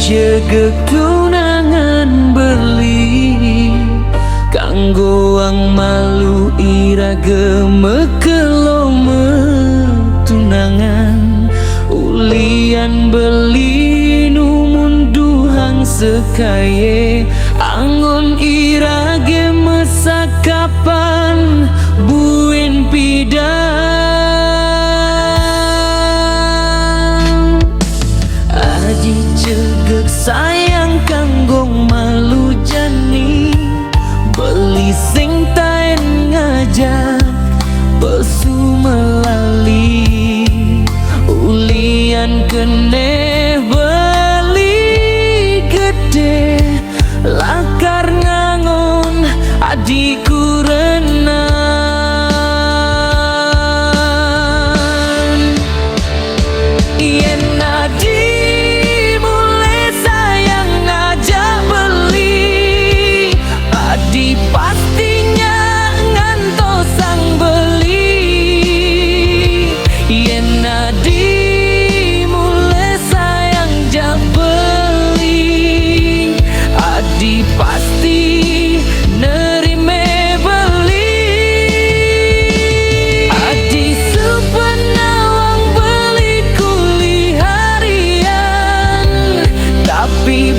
cegek tunangan beli kanggo ang malu ira gemekelo tunangan ulian beli numunduhang sekaye angon ira gemesakapan buen pidang aji cegek sayang kanggong malu jani beli sing taen ngajak pesu melali ulian kene beli gede lakar ngangon adiku renan yen adi mulai sayang ngajak beli adi pastinya ngantos sang beli yen adi mulai sayang jak beli adi pasti nerime beli adi sepenawang beli kuli harian tapi